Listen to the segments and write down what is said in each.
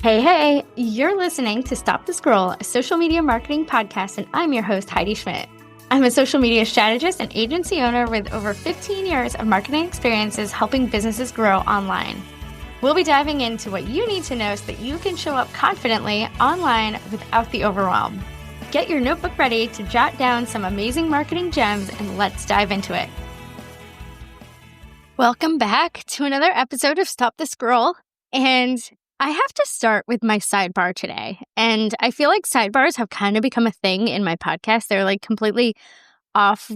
Hey, you're listening to Stop the Scroll, a social media marketing podcast, and I'm your host, Heidi Schmidt. I'm a social media strategist and agency owner with over 15 years of marketing experiences helping businesses grow online. We'll be diving into what you need to know so that you can show up confidently online without the overwhelm. Get your notebook ready to jot down some amazing marketing gems, and let's dive into it. Welcome back to another episode of Stop the Scroll, and I have to start with my sidebar today. And I feel like sidebars have kind of become a thing in my podcast. They're like completely off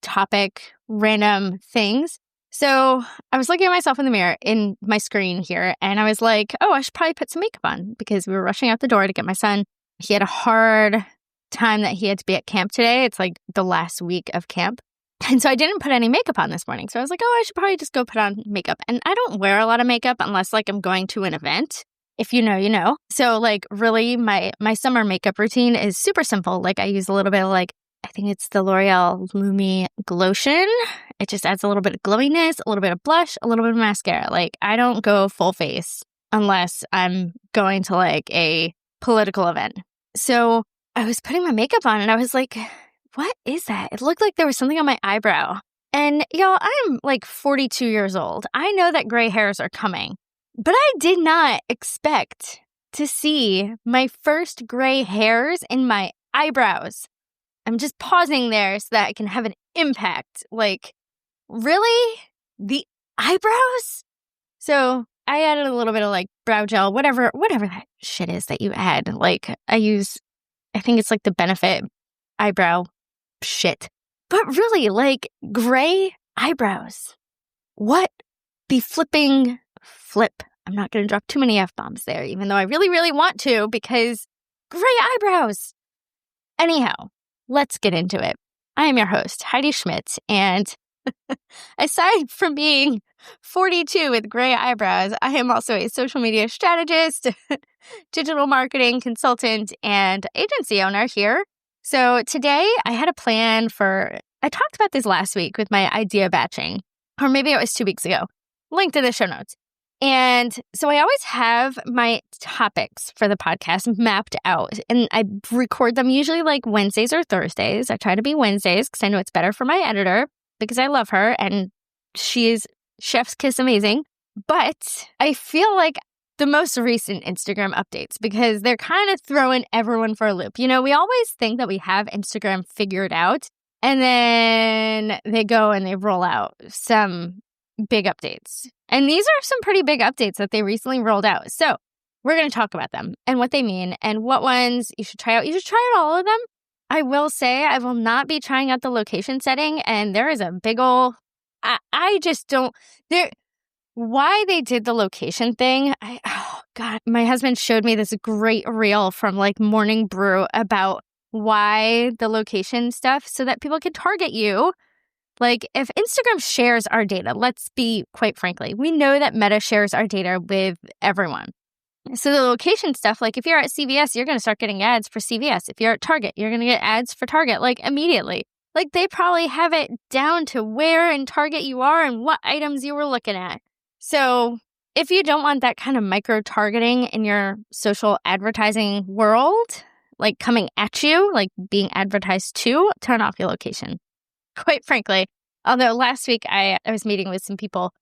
topic, random things. So I was looking at myself in the mirror in my screen here, and I was like, oh, I should probably put some makeup on because we were rushing out the door to get my son. He had a hard time that he had to be at camp today. It's like the last week of camp. And so I didn't put any makeup on this morning. So I was like, oh, I should probably just go put on makeup. And I don't wear a lot of makeup unless like I'm going to an event. If you know, you know. So like really my summer makeup routine is super simple. Like I use a little bit of like, I think it's the L'Oreal Lumi Glotion. It just adds a little bit of glowiness, a little bit of blush, a little bit of mascara. Like I don't go full face unless I'm going to like a political event. So I was putting my makeup on and I was like, what is that? It looked like there was something on my eyebrow. And y'all, I'm like 42 years old. I know that gray hairs are coming. But I did not expect to see my first gray hairs in my eyebrows. I'm just pausing there so that I can have an impact. Like, really? The eyebrows? So I added a little bit of like brow gel, whatever that shit is that you add. Like I think it's like the Benefit eyebrow shit. But really, like gray eyebrows. What the flipping flip? I'm not going to drop too many F-bombs there, even though I really, really want to, because gray eyebrows. Anyhow, let's get into it. I am your host, Heidi Schmidt, and aside from being 42 with gray eyebrows, I am also a social media strategist, digital marketing consultant, and agency owner here. So today I had a plan I talked about this last week with my idea batching, or maybe it was 2 weeks ago. Linked in the show notes. And so I always have my topics for the podcast mapped out, and I record them usually like Wednesdays or Thursdays. I try to be Wednesdays because I know it's better for my editor because I love her and she is chef's kiss amazing. But I feel like the most recent Instagram updates, because they're kind of throwing everyone for a loop. You know, we always think that we have Instagram figured out, and then they go and they roll out some big updates. And these are some pretty big updates that they recently rolled out. So we're going to talk about them and what they mean and what ones you should try out. You should try out all of them. I will say I will not be trying out the location setting. And there is a big ol', I just don't, why they did the location thing. Oh God, my husband showed me this great reel from like Morning Brew about why the location stuff so that people can target you. Like, if Instagram shares our data, let's be quite frankly, we know that Meta shares our data with everyone. So the location stuff, like if you're at CVS, you're going to start getting ads for CVS. If you're at Target, you're going to get ads for Target, like immediately. Like they probably have it down to where in Target you are and what items you were looking at. So if you don't want that kind of micro-targeting in your social advertising world, like coming at you, like being advertised to, turn off your location. Quite frankly, although last week I was meeting with some people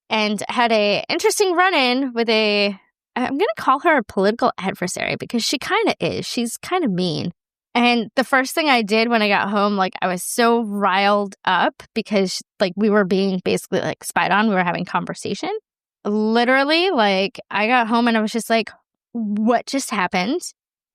and had a interesting run-in with I'm going to call her a political adversary because she kind of is. She's kind of mean. And the first thing I did when I got home, like I was so riled up because like we were being basically like spied on. We were having conversation. Literally, like I got home and I was just like, what just happened?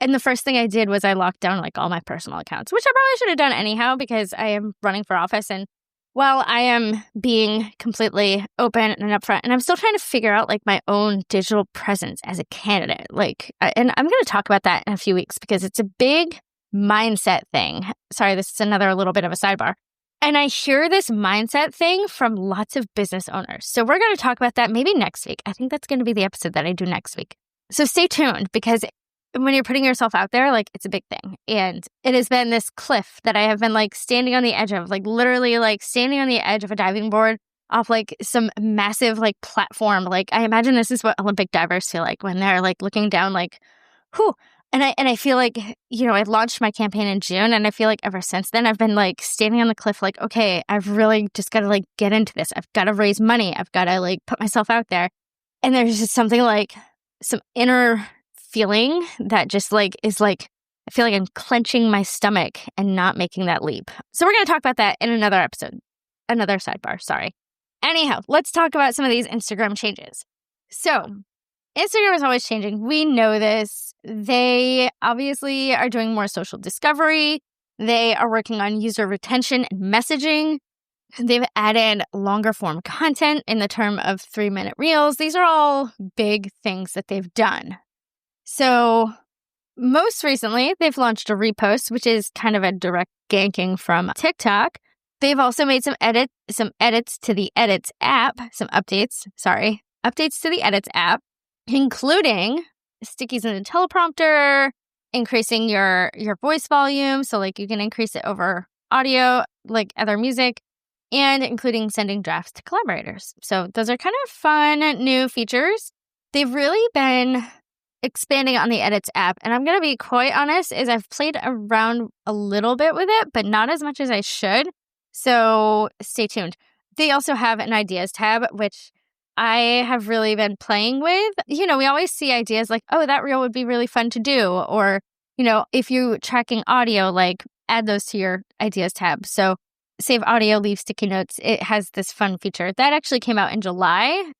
And the first thing I did was I locked down like all my personal accounts, which I probably should have done anyhow because I am running for office. And while I am being completely open and upfront, and I'm still trying to figure out like my own digital presence as a candidate, and I'm going to talk about that in a few weeks because it's a big mindset thing. Sorry, this is another little bit of a sidebar. And I hear this mindset thing from lots of business owners. So we're going to talk about that maybe next week. I think that's going to be the episode that I do next week. So stay tuned because when you're putting yourself out there, like it's a big thing. And it has been this cliff that I have been like standing on the edge of, like literally like standing on the edge of a diving board off like some massive like platform. Like I imagine this is what Olympic divers feel like when they're like looking down like, whew. And I feel like, I launched my campaign in June, and I feel like ever since then I've been like standing on the cliff like, okay, I've really just got to like get into this. I've got to raise money. I've got to like put myself out there. And there's just something like some inner feeling that just like is like, I feel like I'm clenching my stomach and not making that leap. So we're going to talk about that in another episode, another sidebar, sorry. Anyhow, let's talk about some of these Instagram changes. So Instagram is always changing. We know this. They obviously are doing more social discovery. They are working on user retention and messaging. They've added longer form content in the term of 3-minute reels. These are all big things that they've done. So most recently, they've launched a Repost, which is kind of a direct ganking from TikTok. They've also made some edits to the Edits app, updates to the Edits app, including stickies in the teleprompter, increasing your voice volume, so like you can increase it over audio, like other music, and including sending drafts to collaborators. So those are kind of fun new features. They've really been expanding on the Edits app, and I'm going to be quite honest, is I've played around a little bit with it, but not as much as I should. So stay tuned. They also have an Ideas tab, which I have really been playing with. We always see ideas like, oh, that reel would be really fun to do. Or, if you're tracking audio, like add those to your Ideas tab. So save audio, leave sticky notes. It has this fun feature that actually came out in July.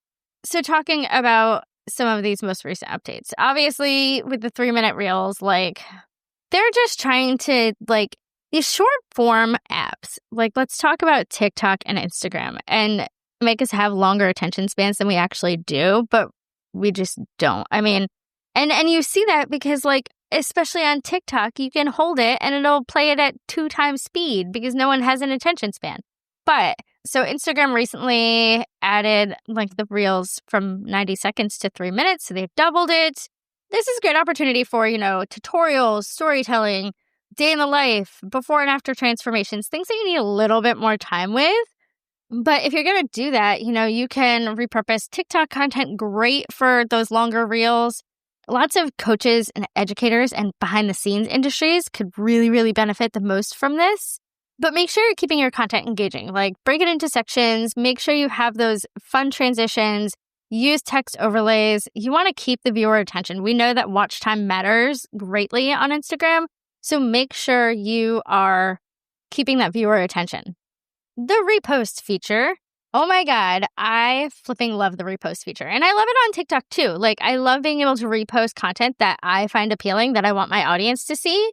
So talking about some of these most recent updates, obviously with the 3-minute reels, like they're just trying to like these short form apps. Like let's talk about TikTok and Instagram and make us have longer attention spans than we actually do, but we just don't. I mean, and you see that because like, especially on TikTok, you can hold it and it'll play it at 2 times speed because no one has an attention span. But so Instagram recently added like the reels from 90 seconds to 3 minutes. So they've doubled it. This is a great opportunity for, tutorials, storytelling, day in the life, before and after transformations, things that you need a little bit more time with. But if you're going to do that, you can repurpose TikTok content great for those longer reels. Lots of coaches and educators and behind the scenes industries could really, really benefit the most from this. But make sure you're keeping your content engaging. Like break it into sections. Make sure you have those fun transitions. Use text overlays. You want to keep the viewer attention. We know that watch time matters greatly on Instagram. So make sure you are keeping that viewer attention. The repost feature. Oh my God, I flipping love the repost feature. And I love it on TikTok too. Like I love being able to repost content that I find appealing, that I want my audience to see.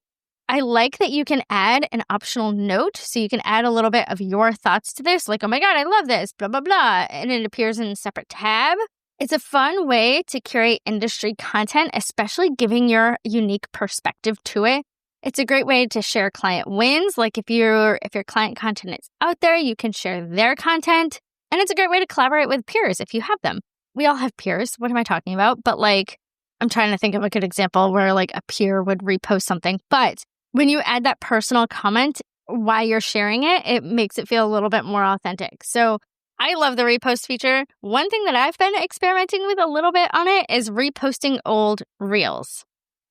I like that you can add an optional note. So you can add a little bit of your thoughts to this. Like, oh my God, I love this, blah, blah, blah. And it appears in a separate tab. It's a fun way to curate industry content, especially giving your unique perspective to it. It's a great way to share client wins. Like if your client content is out there, you can share their content. And it's a great way to collaborate with peers if you have them. We all have peers. What am I talking about? But like, I'm trying to think of a good example where like a peer would repost something. But when you add that personal comment while you're sharing it, it makes it feel a little bit more authentic. So I love the repost feature. One thing that I've been experimenting with a little bit on it is reposting old reels.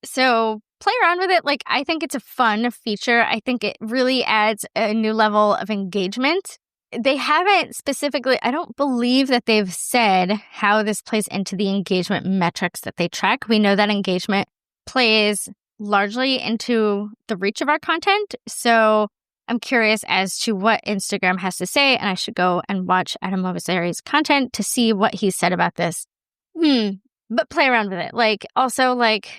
So play around with it. Like, I think it's a fun feature. I think it really adds a new level of engagement. They haven't specifically, I don't believe that they've said how this plays into the engagement metrics that they track. We know that engagement plays largely into the reach of our content. So I'm curious as to what Instagram has to say, and I should go and watch Adam Mosseri's content to see what he said about this. But play around with it. Like, also, like,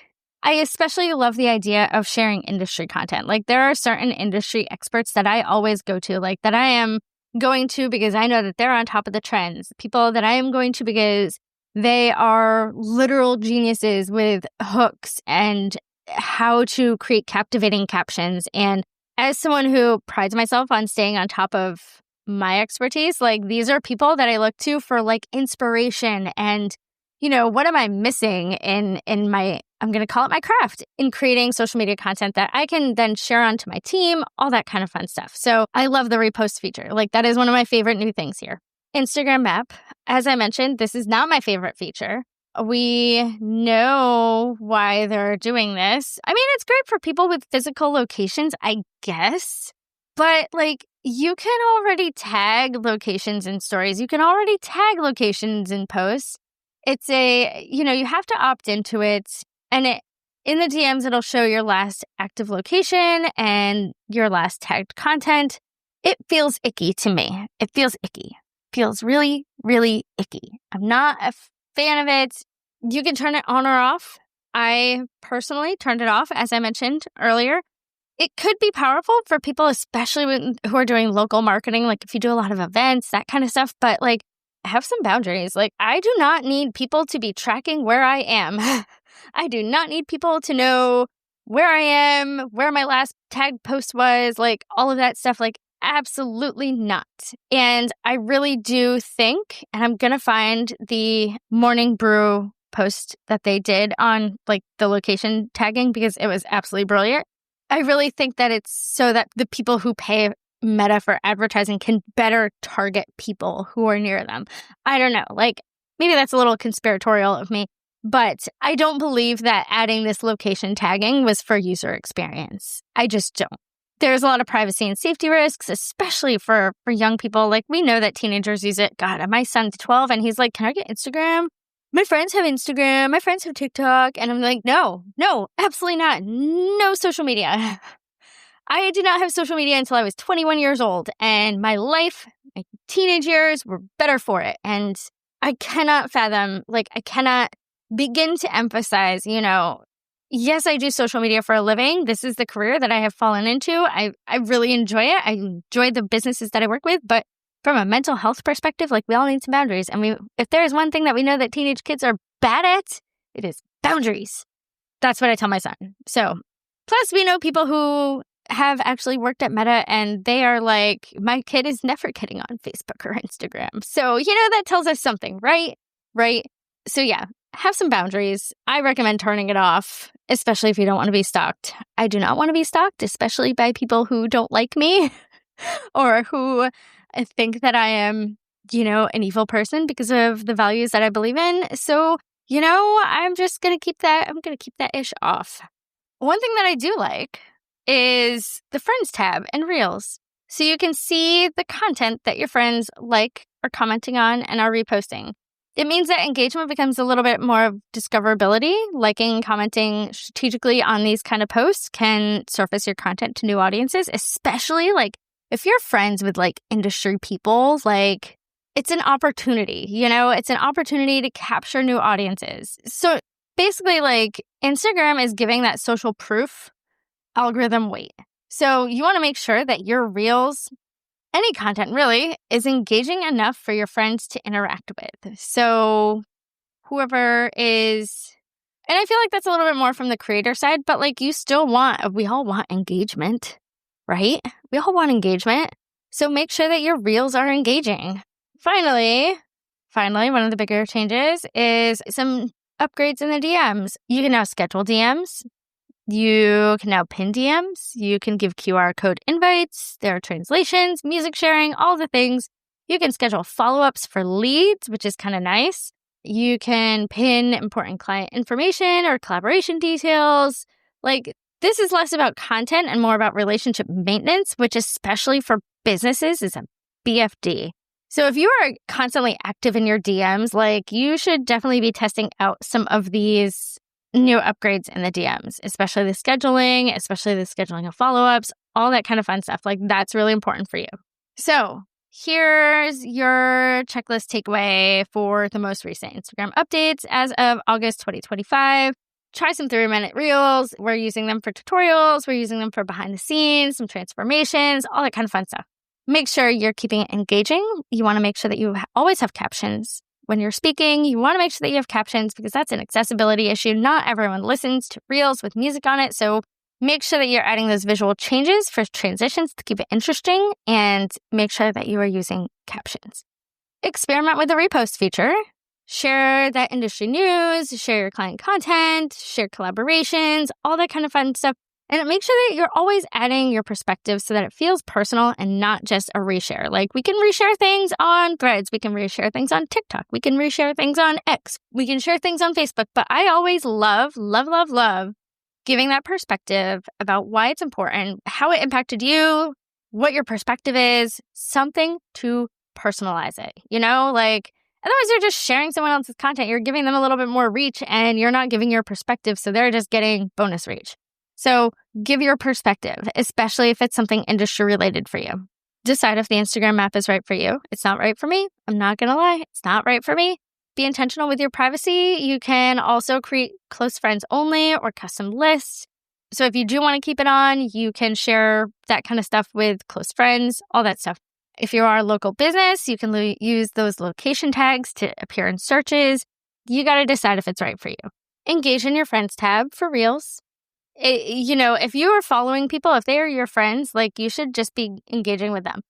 I especially love the idea of sharing industry content. Like, there are certain industry experts that I always go to, like, that I am going to because I know that they're on top of the trends. People that I am going to because they are literal geniuses with hooks and how to create captivating captions. And as someone who prides myself on staying on top of my expertise, like, these are people that I look to for like inspiration and, you know, what am I missing in my, I'm going to call it my craft, in creating social media content that I can then share onto my team, all that kind of fun stuff. So I love the repost feature. Like, that is one of my favorite new things here. Instagram map. As I mentioned, this is not my favorite feature. We know why they're doing this. I mean, it's great for people with physical locations, I guess. But you can already tag locations in stories. You can already tag locations in posts. It's you have to opt into it. And in the DMs, it'll show your last active location and your last tagged content. It feels icky to me. It feels icky. Feels really, really icky. I'm not a fan of it. You can turn it on or off. I personally turned it off, as I mentioned earlier. It could be powerful for people, especially who are doing local marketing, like if you do a lot of events, that kind of stuff. But have some boundaries. I do not need people to be tracking where I am. I do not need people to know where I am, where my last tagged post was, all of that stuff. Absolutely not. And I really do think, and I'm going to find the Morning Brew post that they did on the location tagging because it was absolutely brilliant. I really think that it's so that the people who pay Meta for advertising can better target people who are near them. I don't know. Maybe that's a little conspiratorial of me, but I don't believe that adding this location tagging was for user experience. I just don't. There's a lot of privacy and safety risks, especially for young people. We know that teenagers use it. God, my son's 12 and he's like, can I get Instagram? My friends have Instagram. My friends have TikTok. And I'm like, no, absolutely not. No social media. I did not have social media until I was 21 years old. And my teenage years were better for it. And I cannot fathom, I cannot begin to emphasize, yes, I do social media for a living. This is the career that I have fallen into. I really enjoy it. I enjoy the businesses that I work with. But from a mental health perspective, we all need some boundaries. And if there is one thing that we know that teenage kids are bad at, it is boundaries. That's what I tell my son. So, plus we know people who have actually worked at Meta and they are like, my kid is never getting on Facebook or Instagram. So, that tells us something, right? Right. So yeah, have some boundaries. I recommend turning it off, especially if you don't want to be stalked. I do not want to be stalked, especially by people who don't like me or who think that I am, an evil person because of the values that I believe in. So, I'm just going to keep that ish off. One thing that I do like is the Friends tab in Reels. So you can see the content that your friends like, are commenting on, and are reposting. It means that engagement becomes a little bit more of discoverability. Liking and commenting strategically on these kind of posts can surface your content to new audiences, especially if you're friends with industry people. It's an opportunity, it's an opportunity to capture new audiences. So basically, Instagram is giving that social proof algorithm weight. So you want to make sure that your Reels, any content really, is engaging enough for your friends to interact with. So whoever is, and I feel like that's a little bit more from the creator side, but we all want engagement, right? We all want engagement. So make sure that your Reels are engaging. Finally, one of the bigger changes is some upgrades in the DMs. You can now schedule DMs. You can now pin DMs. You can give QR code invites. There are translations, music sharing, all the things. You can schedule follow-ups for leads, which is kind of nice. You can pin important client information or collaboration details. This is less about content and more about relationship maintenance, which especially for businesses is a BFD. So if you are constantly active in your DMs, you should definitely be testing out some of these new upgrades in the DMs, especially the scheduling of follow-ups, all that kind of fun stuff. That's really important for you. So here's your checklist takeaway for the most recent Instagram updates as of August 2025. Try some 3-minute reels. We're using them for tutorials. We're using them for behind the scenes, some transformations, all that kind of fun stuff. Make sure you're keeping it engaging. You want to make sure that you always have captions. When you're speaking, you want to make sure that you have captions because that's an accessibility issue. Not everyone listens to reels with music on it. So make sure that you're adding those visual changes for transitions to keep it interesting, and make sure that you are using captions. Experiment with the repost feature. Share that industry news, share your client content, share collaborations, all that kind of fun stuff. And make sure that you're always adding your perspective so that it feels personal and not just a reshare. Like, we can reshare things on Threads. We can reshare things on TikTok. We can reshare things on X. We can share things on Facebook. But I always love giving that perspective about why it's important, how it impacted you, what your perspective is, something to personalize it. Like, otherwise you're just sharing someone else's content. You're giving them a little bit more reach and you're not giving your perspective. So they're just getting bonus reach. So give your perspective, especially if it's something industry related for you. Decide if the Instagram app is right for you. It's not right for me. I'm not going to lie. It's not right for me. Be intentional with your privacy. You can also create close friends only or custom lists. So if you do want to keep it on, you can share that kind of stuff with close friends, all that stuff. If you are a local business, you can use those location tags to appear in searches. You got to decide if it's right for you. Engage in your friends tab for reels. If you are following people, if they are your friends, like, you should just be engaging with them.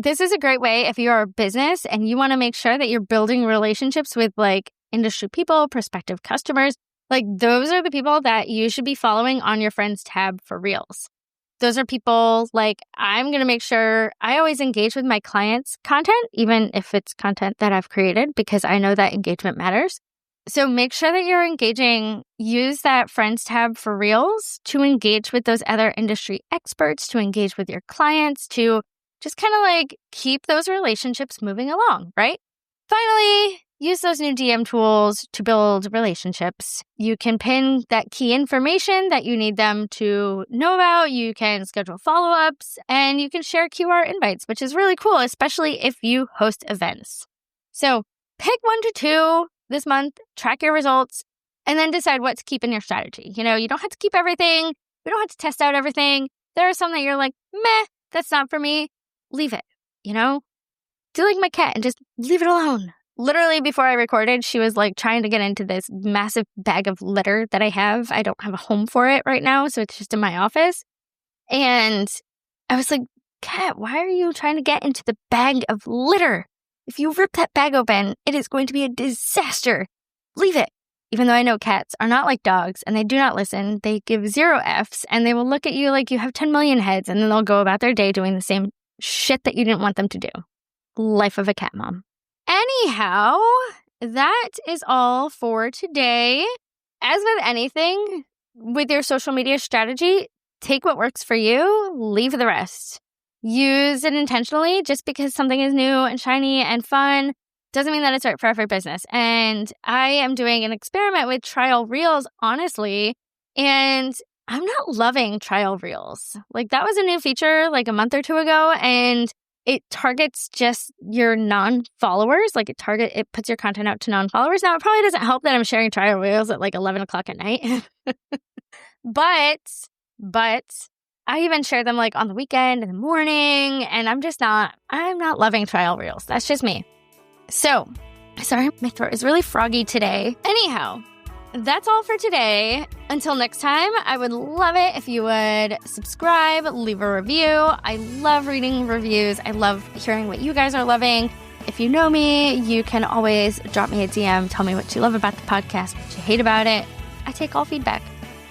This is a great way if you are a business and you want to make sure that you're building relationships with like industry people, prospective customers. Like, those are the people that you should be following on your friends tab for reels. Those are people, like, I'm going to make sure I always engage with my clients' content, even if it's content that I've created, because I know that engagement matters. So make sure that you're engaging. Use that friends tab for reels to engage with those other industry experts, to engage with your clients, to just kind of like keep those relationships moving along, right? Finally, use those new DM tools to build relationships. You can pin that key information that you need them to know about. You can schedule follow-ups, and you can share QR invites, which is really cool, especially if you host events. So pick 1 to 2 this month, track your results, and then decide what to keep in your strategy. You don't have to keep everything. We don't have to test out everything. There are some that you're like, meh, that's not for me. Leave it, Do like my cat and just leave it alone. Literally, before I recorded, she was like trying to get into this massive bag of litter that I have. I don't have a home for it right now, so it's just in my office. And I was like, cat, why are you trying to get into the bag of litter? If you rip that bag open, it is going to be a disaster. Leave it. Even though I know cats are not like dogs and they do not listen, they give 0 Fs and they will look at you like you have 10 million heads, and then they'll go about their day doing the same shit that you didn't want them to do. Life of a cat mom. Anyhow, that is all for today. As with anything, with your social media strategy, take what works for you, leave the rest. Use it intentionally. Just because something is new and shiny and fun doesn't mean that it's right for every business. And I am doing an experiment with trial reels, honestly, and I'm not loving trial reels. Like, that was a new feature like a month or 2 ago, and it targets just your non-followers. Like, it puts your content out to non-followers. Now, it probably doesn't help that I'm sharing trial reels at like 11 o'clock at night. But I even share them like on the weekend, in the morning, and I'm not loving trial reels. That's just me. So, sorry, my throat is really froggy today. Anyhow, that's all for today. Until next time, I would love it if you would subscribe, leave a review. I love reading reviews. I love hearing what you guys are loving. If you know me, you can always drop me a DM. Tell me what you love about the podcast, what you hate about it. I take all feedback.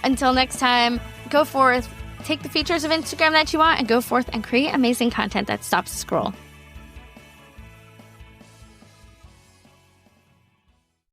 Until next time, go forth, take the features of Instagram that you want, and go forth and create amazing content that stops the scroll.